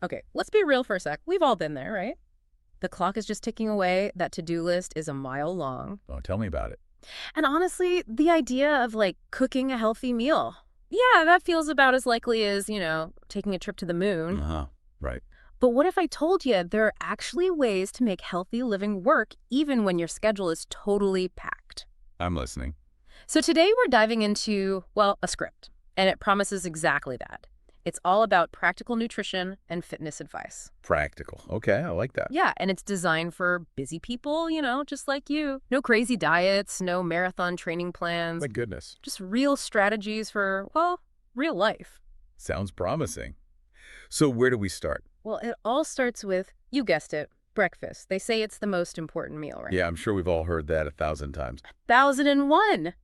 Okay, let's be real for a sec. We've all been there, right? The clock is just ticking away. That to-do list is a mile long. Oh, tell me about it. And honestly, the idea of like cooking a healthy meal, yeah, that feels about as likely as, taking a trip to the moon. Uh-huh. Right. But what if I told you there are actually ways to make healthy living work even when your schedule is totally packed? I'm listening. So today we're diving into, well, a script, and it promises exactly that. It's all about practical nutrition and fitness advice. Practical. Okay, I like that. Yeah, and it's designed for busy people, just like you. No crazy diets, no marathon training plans, My goodness. just real strategies for, well, real life. Sounds promising. So where do we start? Well, it all starts with, you guessed it, breakfast. They say it's the most important meal, right? Yeah, I'm sure we've all heard that 1,000 times. 1001.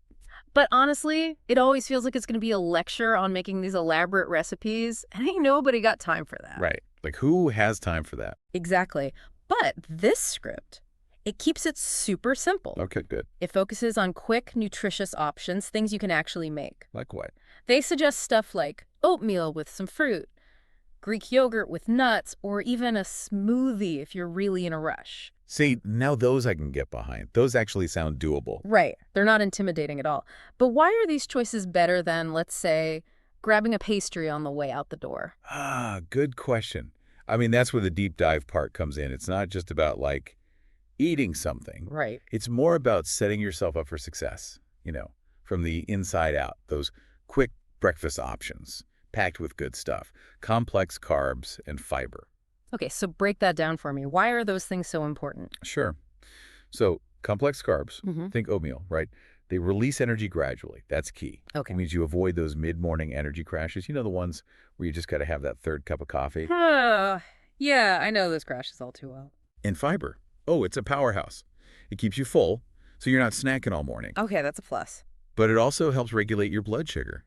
But honestly, it always feels like it's going to be a lecture on making these elaborate recipes, and ain't nobody got time for that. Right. Like, who has time for that? Exactly. But this script, it keeps it super simple. Okay, good. It focuses on quick, nutritious options, things you can actually make. Like what? They suggest stuff like oatmeal with some fruit, Greek yogurt with nuts, or even a smoothie if you're really in a rush. See, now those I can get behind. Those actually sound doable. Right. They're not intimidating at all. But why are these choices better than, let's say, grabbing a pastry on the way out the door? Ah, good question. I mean, that's where the deep dive part comes in. It's not just about, like, eating something. Right. It's more about setting yourself up for success, from the inside out. Those quick breakfast options, packed with good stuff, complex carbs and fiber. Okay, so break that down for me. Why are those things so important? Sure. So complex carbs, Mm-hmm. think oatmeal, right? They release energy gradually. That's key. Okay. It means you avoid those mid-morning energy crashes. You know, the ones where you just got to have that third cup of coffee. Yeah, I know those crashes all too well. And fiber. Oh, it's a powerhouse. It keeps you full, so you're not snacking all morning. Okay, that's a plus. But it also helps regulate your blood sugar.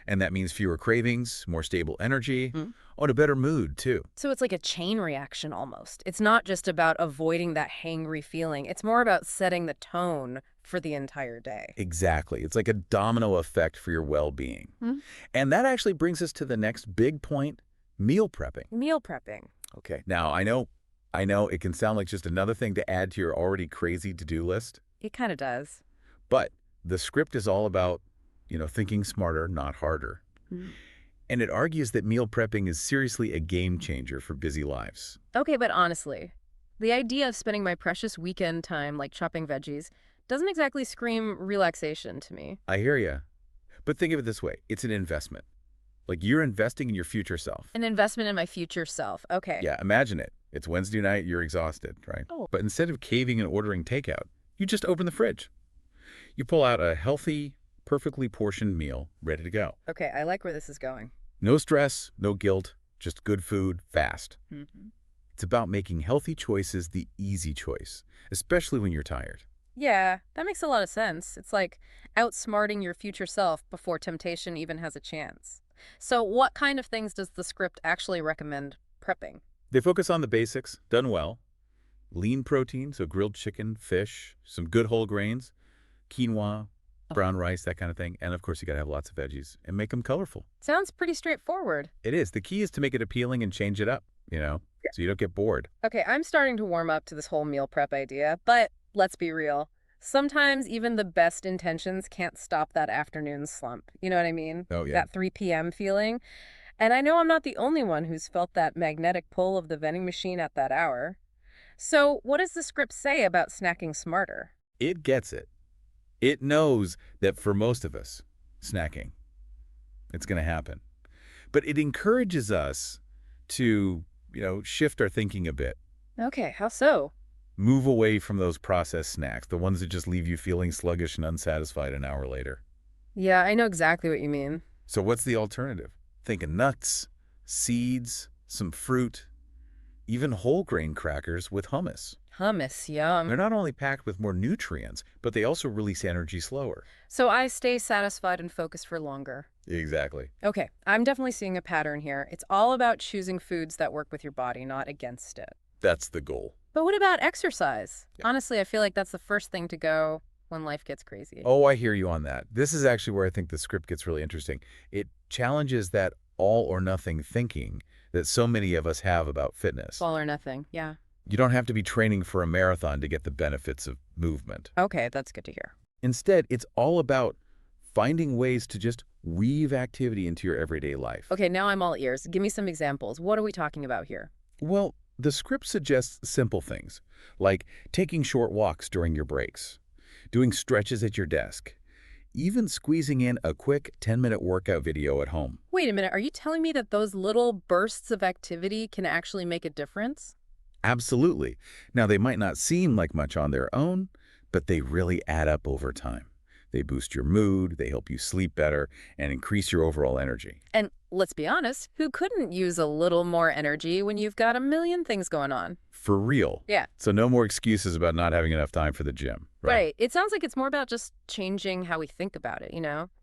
And that means fewer cravings, more stable energy, Mm. and a better mood, too. So it's like a chain reaction almost. It's not just about avoiding that hangry feeling. It's more about setting the tone for the entire day. Exactly. It's like a domino effect for your well-being. Hmm? And that actually brings us to the next big point, meal prepping. Meal prepping. Okay. Now, I know it can sound like just another thing to add to your already crazy to-do list, It kind of does. but the script is all about, thinking smarter, not harder. Mm. And it argues that meal prepping is seriously a game changer for busy lives. Okay, but honestly, the idea of spending my precious weekend time like chopping veggies doesn't exactly scream relaxation to me. I hear ya. But think of it this way. It's an investment. Like you're investing in your future self. An investment in my future self. Okay. Yeah, imagine it. It's Wednesday night, you're exhausted, right? Oh. But instead of caving and ordering takeout, you just open the fridge. You pull out a healthy, perfectly portioned meal ready to go. Okay, I like where this is going. No stress, no guilt, just good food, fast. Mm-hmm. It's about making healthy choices the easy choice, especially when you're tired. Yeah, that makes a lot of sense. It's like outsmarting your future self before temptation even has a chance. So what kind of things does the script actually recommend prepping? They focus on the basics, done well. Lean protein, so grilled chicken, fish, some good whole grains, quinoa, brown rice, that kind of thing. And of course, you got to have lots of veggies and make them colorful. Sounds pretty straightforward. It is. The key is to make it appealing and change it up, so you don't get bored. Okay, I'm starting to warm up to this whole meal prep idea, but let's be real. Sometimes even the best intentions can't stop that afternoon slump. You know what I mean? Oh, yeah. That 3 p.m. feeling. And I know I'm not the only one who's felt that magnetic pull of the vending machine at that hour. So, what does the script say about snacking smarter? It gets it. It knows that for most of us, snacking, it's going to happen. But it encourages us to, shift our thinking a bit. Okay, how so? Move away from those processed snacks, the ones that just leave you feeling sluggish and unsatisfied an hour later. Yeah, I know exactly what you mean. So what's the alternative? Think of nuts, seeds, some fruit, even whole grain crackers with hummus. Hummus, yum. They're not only packed with more nutrients, but they also release energy slower. So I stay satisfied and focused for longer. Exactly. Okay, I'm definitely seeing a pattern here. It's all about choosing foods that work with your body, not against it. That's the goal. But what about exercise? Yeah. Honestly, I feel like that's the first thing to go when life gets crazy. Oh, I hear you on that. This is actually where I think the script gets really interesting. It challenges that all or nothing thinking that so many of us have about It's fitness. all or nothing. Yeah. You don't have to be training for a marathon to get the benefits of movement. Okay, that's good to hear. Instead, it's all about finding ways to just weave activity into your everyday life. Okay, now I'm all ears. Give me some examples. What are we talking about here? Well, the script suggests simple things, like taking short walks during your breaks, doing stretches at your desk, even squeezing in a quick 10-minute workout video at home. Wait a minute, are you telling me that those little bursts of activity can actually make a difference? Absolutely. Now, they might not seem like much on their own, but they really add up over time. They boost your mood, they help you sleep better, and increase your overall energy. And let's be honest, who couldn't use a little more energy when you've got a million things going on? For real. Yeah. So no more excuses about not having enough time for the gym, right? Right. It sounds like it's more about just changing how we think about it,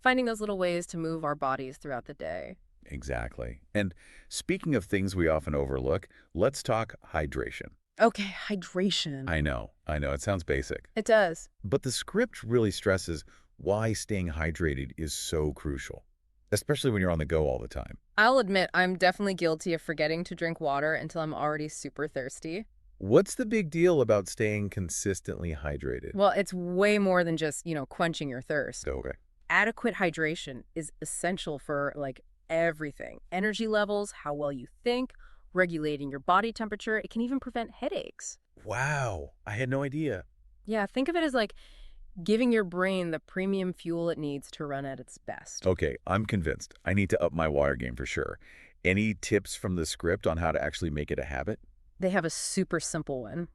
Finding those little ways to move our bodies throughout the day. Exactly. And speaking of things we often overlook, let's talk hydration. Okay, hydration. I know, it sounds basic. It does. But the script really stresses why staying hydrated is so crucial, especially when you're on the go all the time. I'll admit I'm definitely guilty of forgetting to drink water until I'm already super thirsty. What's the big deal about staying consistently hydrated? Well, it's way more than just, quenching your thirst. Okay. Adequate hydration is essential for, everything. Energy levels, how well you think, regulating your body temperature. It can even prevent headaches. Wow, I had no idea. Yeah, think of it as like giving your brain the premium fuel it needs to run at its best. Okay, I'm convinced. I need to up my water game for sure. Any tips from the script on how to actually make it a habit? They have a super simple one.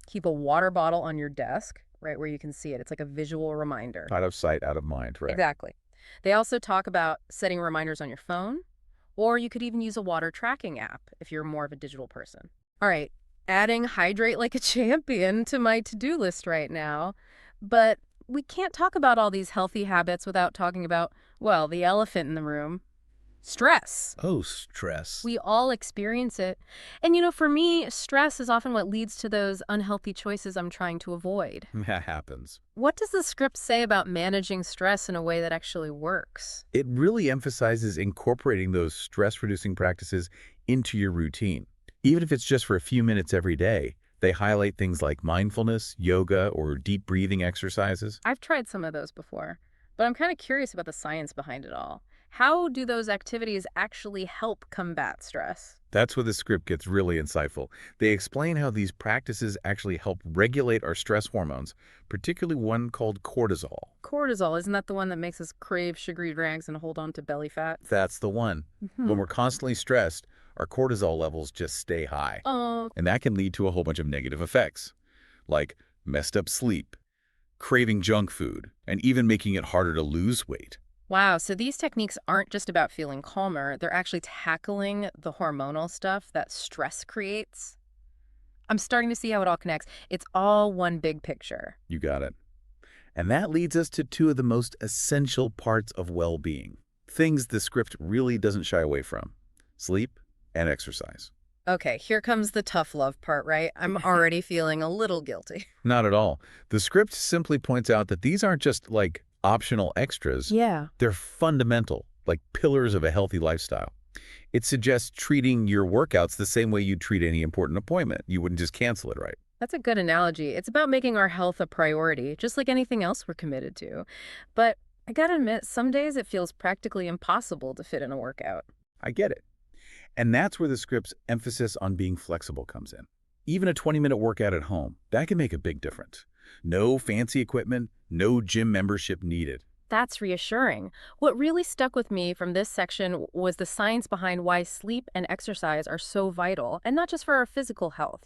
Keep a water bottle on your desk, right where you can see it. It's like a visual reminder. Out of sight, out of mind, right? Exactly. They also talk about setting reminders on your phone, or you could even use a water tracking app if you're more of a digital person. All right, adding hydrate like a champion to my to-do list right now. But we can't talk about all these healthy habits without talking about, well, the elephant in the room. Stress. Oh, stress. We all experience it. And for me, stress is often what leads to those unhealthy choices I'm trying to avoid. That happens. What does the script say about managing stress in a way that actually works? It really emphasizes incorporating those stress-reducing practices into your routine. Even if it's just for a few minutes every day, they highlight things like mindfulness, yoga, or deep breathing exercises. I've tried some of those before, but I'm kind of curious about the science behind it all. How do those activities actually help combat stress? That's where the script gets really insightful. They explain how these practices actually help regulate our stress hormones, particularly one called cortisol. Cortisol, isn't that the one that makes us crave sugary drinks and hold on to belly fat? That's the one. When we're constantly stressed, our cortisol levels just stay high. Oh, And that can lead to a whole bunch of negative effects, like messed up sleep, craving junk food, and even making it harder to lose weight. wow. So these techniques aren't just about feeling calmer. They're actually tackling the hormonal stuff that stress creates. I'm starting to see how it all connects. It's all one big picture. You got it. And that leads us to two of the most essential parts of well-being, things the script really doesn't shy away from: sleep and exercise. Okay, here comes the tough love part, right? I'm already feeling a little guilty. Not at all. The script simply points out that these aren't just like optional extras. Yeah. They're fundamental, like pillars of a healthy lifestyle. It suggests treating your workouts the same way you'd treat any important appointment. You wouldn't just cancel it, right? That's a good analogy. It's about making our health a priority, just like anything else we're committed to. But I gotta admit, some days it feels practically impossible to fit in a workout. I get it. And that's where the script's emphasis on being flexible comes in. Even a 20-minute workout at home, that can make a big difference. No fancy equipment, no gym membership needed. That's reassuring. What really stuck with me from this section was the science behind why sleep and exercise are so vital, and not just for our physical health,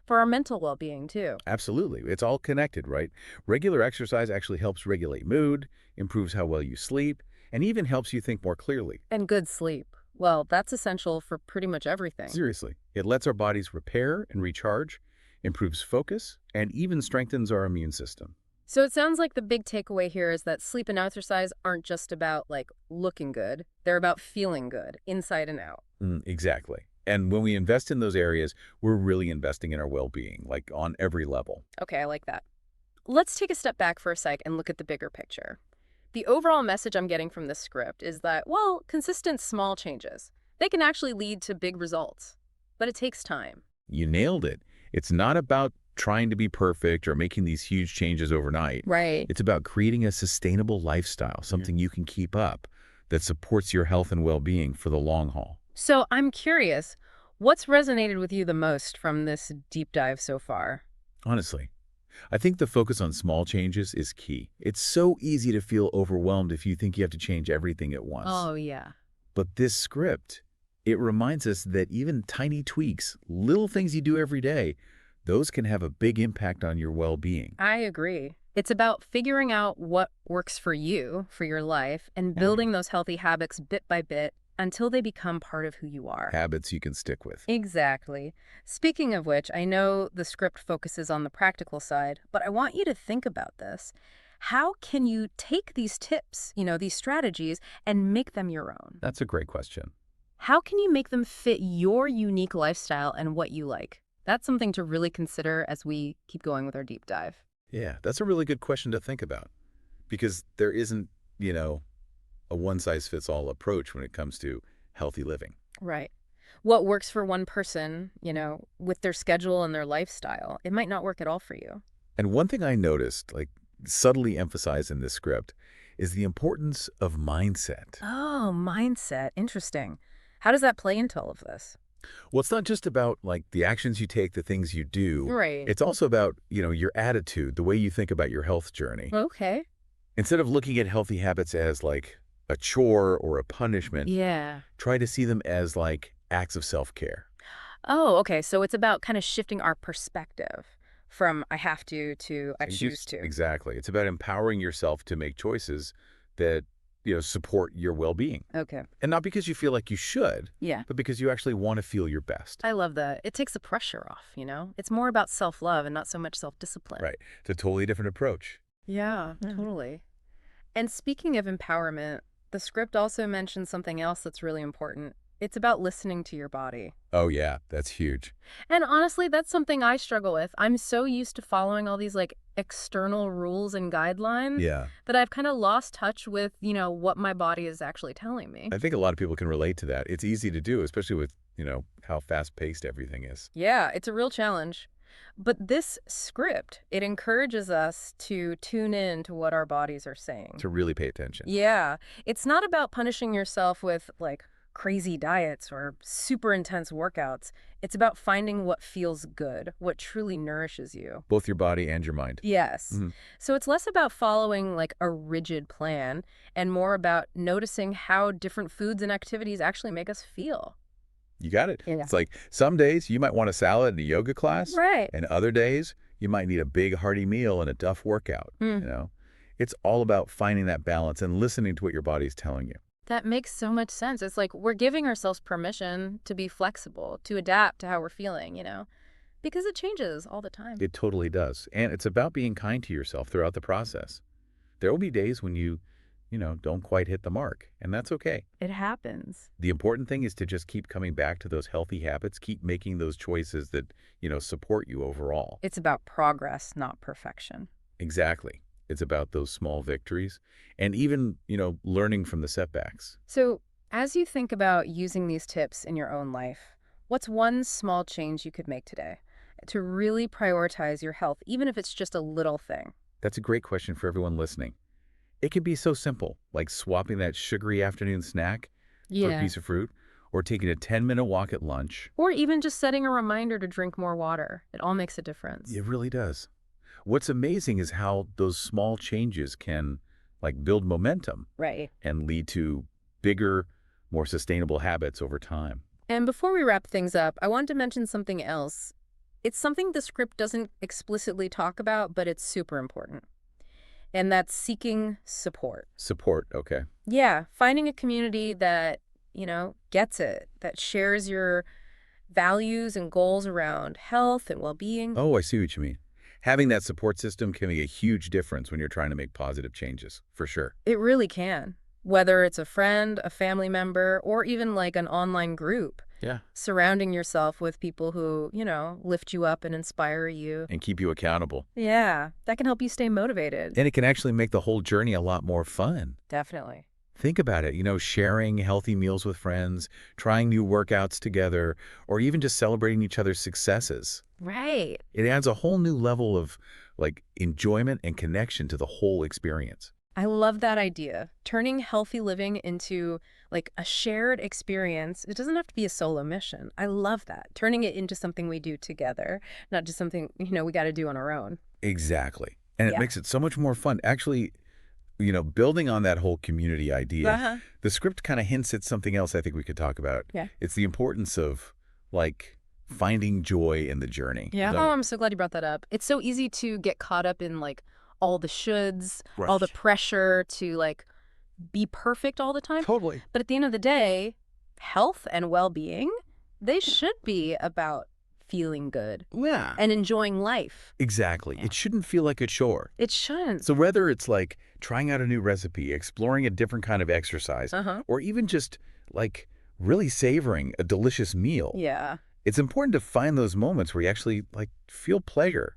for our mental well-being too. Absolutely. It's all connected, right? Regular exercise actually helps regulate mood, improves how well you sleep, and even helps you think more clearly. And good sleep. Well, that's essential for pretty much everything. Seriously. It lets our bodies repair and recharge, improves focus, and even strengthens our immune system. So it sounds like the big takeaway here is that sleep and exercise aren't just about, looking good. They're about feeling good, inside and out. Exactly. And when we invest in those areas, we're really investing in our well-being, like on every level. Okay, I like that. Let's take a step back for a sec and look at the bigger picture. The overall message I'm getting from this script is that, well, consistent small changes, they can actually lead to big results. But it takes time. You nailed it. It's not about trying to be perfect or making these huge changes overnight. Right. It's about creating a sustainable lifestyle, something you can keep up that supports your health and well-being for the long haul. So I'm curious, what's resonated with you the most from this deep dive so far? Honestly, I think the focus on small changes is key. It's so easy to feel overwhelmed if you think you have to change everything at once. Oh, yeah. But this script, it reminds us that even tiny tweaks, little things you do every day, those can have a big impact on your well-being. I agree. It's about figuring out what works for you, for your life, and building those healthy habits bit by bit until they become part of who you are. Habits you can stick with. Exactly. Speaking of which, I know the script focuses on the practical side, but I want you to think about this. How can you take these tips, these strategies, and make them your own? That's a great question. How can you make them fit your unique lifestyle and what you like? That's something to really consider as we keep going with our deep dive. Yeah, that's a really good question to think about because there isn't, a one-size-fits-all approach when it comes to healthy living. Right. What works for one person, with their schedule and their lifestyle, it might not work at all for you. And one thing I noticed, like subtly emphasized in this script, is the importance of mindset. Oh, mindset. Interesting. How does that play into all of this? Well, it's not just about like the actions you take, the things you do. Right. It's also about, your attitude, the way you think about your health journey. Okay. Instead of looking at healthy habits as like a chore or a punishment, Yeah. try to see them as like acts of self-care. Oh, okay. So it's about kind of shifting our perspective from I have to I And choose to. Exactly. It's about empowering yourself to make choices that, support your well-being. Okay. And not because you feel like you should, Yeah. but because you actually want to feel your best. I love that. It takes the pressure off, It's more about self-love and not so much self-discipline. Right. It's a totally different approach. Yeah, totally. And speaking of empowerment, the script also mentions something else that's really important. It's about listening to your body. Oh, yeah. That's huge. And honestly, that's something I struggle with. I'm so used to following all these external rules and guidelines Yeah. that I've kind of lost touch with, what my body is actually telling me. I think a lot of people can relate to that. It's easy to do, especially with, how fast-paced everything is. Yeah, it's a real challenge. But this script, it encourages us to tune in to what our bodies are saying. To really pay attention. Yeah, it's not about punishing yourself with crazy diets or super intense workouts. It's about finding what feels good, what truly nourishes you. Both your body and your mind. Yes. Mhm. So it's less about following a rigid plan and more about noticing how different foods and activities actually make us feel. You got it. Yeah. It's like some days you might want a salad and a yoga class. Right. And other days you might need a big hearty meal and a tough workout. It's all about finding that balance and listening to what your body's telling you. That makes so much sense. It's like we're giving ourselves permission to be flexible, to adapt to how we're feeling, because it changes all the time. It totally does. And it's about being kind to yourself throughout the process. There will be days when you don't quite hit the mark, and that's okay. It happens. The important thing is to just keep coming back to those healthy habits, keep making those choices that, support you overall. It's about progress, not perfection. Exactly. It's about those small victories and even, learning from the setbacks. So as you think about using these tips in your own life, what's one small change you could make today to really prioritize your health, even if it's just a little thing? That's a great question for everyone listening. It can be so simple, like swapping that sugary afternoon snack for a piece of fruit, or taking a 10-minute walk at lunch. Or even just setting a reminder to drink more water. It all makes a difference. It really does. What's amazing is how those small changes can build momentum. Right. And lead to bigger, more sustainable habits over time. And before we wrap things up, I want to mention something else. It's something the script doesn't explicitly talk about, but it's super important. And that's seeking support. Support, okay. Yeah, finding a community that, gets it, that shares your values and goals around health and well-being. Oh, I see what you mean. Having that support system can make a huge difference when you're trying to make positive changes, for sure. It really can. Whether it's a friend, a family member, or even an online group. Yeah. Surrounding yourself with people who, lift you up and inspire you. And keep you accountable. Yeah, that can help you stay motivated. And it can actually make the whole journey a lot more fun. Definitely. Think about it, sharing healthy meals with friends, trying new workouts together, or even just celebrating each other's successes. Right. It adds a whole new level of enjoyment and connection to the whole experience. I love that idea. Turning healthy living into like a shared experience. It doesn't have to be a solo mission. I love that. Turning it into something we do together, not just something, we got to do on our own. Exactly. And it Yeah. makes it so much more fun. Actually, building on that whole community idea, Uh-huh. the script kind of hints at something else I think we could talk about. Yeah. It's the importance of finding joy in the journey. Yeah. Oh, I'm so glad you brought that up. It's so easy to get caught up in like all the shoulds, all the Right. pressure to like be perfect all the time. Totally. But at the end of the day, health and well-being, they should be about feeling good Yeah. and enjoying life. Exactly. Yeah. It shouldn't feel like a chore. It shouldn't. So whether it's trying out a new recipe, exploring a different kind of exercise, Uh-huh. or even just really savoring a delicious meal, Yeah. it's important to find those moments where you actually feel pleasure,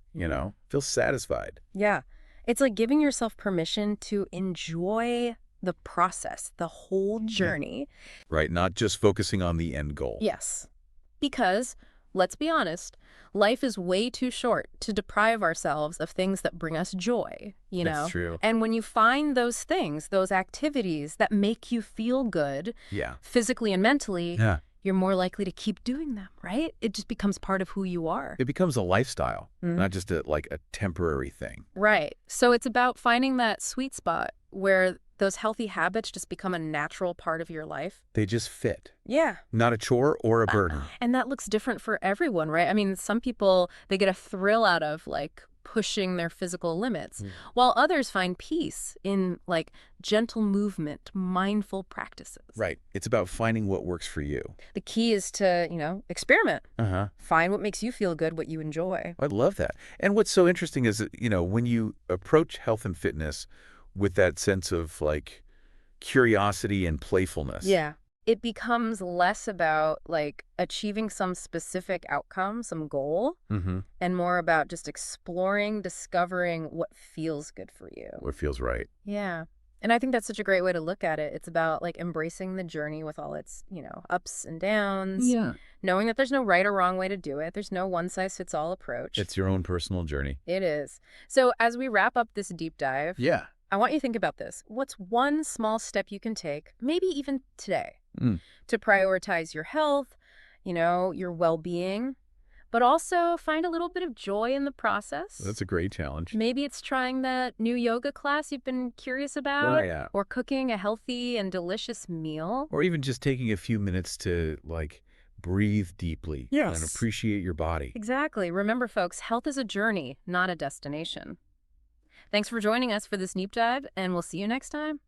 feel satisfied. Yeah. It's like giving yourself permission to enjoy the process, the whole journey. Right? Not just focusing on the end goal. Yes. Because, let's be honest, life is way too short to deprive ourselves of things that bring us joy, That's true. And when you find those things, those activities that make you feel good Yeah. physically and mentally, Yeah. you're more likely to keep doing them, right? It just becomes part of who you are. It becomes a lifestyle, Mhm. not just a temporary thing. Right. So it's about finding that sweet spot where those healthy habits just become a natural part of your life. They just fit. Yeah. Not a chore or a burden. And that looks different for everyone, right? I mean, some people, they get a thrill out of pushing their physical limits, while others find peace in gentle movement, mindful practices. Right. It's about finding what works for you. The key is to, experiment. Uh-huh. Find what makes you feel good, what you enjoy. I love that. And what's so interesting is that, when you approach health and fitness with that sense of curiosity and playfulness. Yeah. It becomes less about achieving some specific outcome, some goal, Mm-hmm. and more about just exploring, discovering what feels good for you. What feels right. Yeah. And I think that's such a great way to look at it. It's about embracing the journey with all its, ups and downs, Yeah. knowing that there's no right or wrong way to do it. There's no one size fits all approach. It's your own personal journey. It is. So as we wrap up this deep dive, Yeah. I want you to think about this. What's one small step you can take, maybe even today, to prioritize your health, your well-being, but also find a little bit of joy in the process? That's a great challenge. Maybe it's trying that new yoga class you've been curious about, yeah. or cooking a healthy and delicious meal. Or even just taking a few minutes to breathe deeply. Yes. And appreciate your body. Exactly. Remember, folks, health is a journey, not a destination. Thanks for joining us for this deep dive, and we'll see you next time.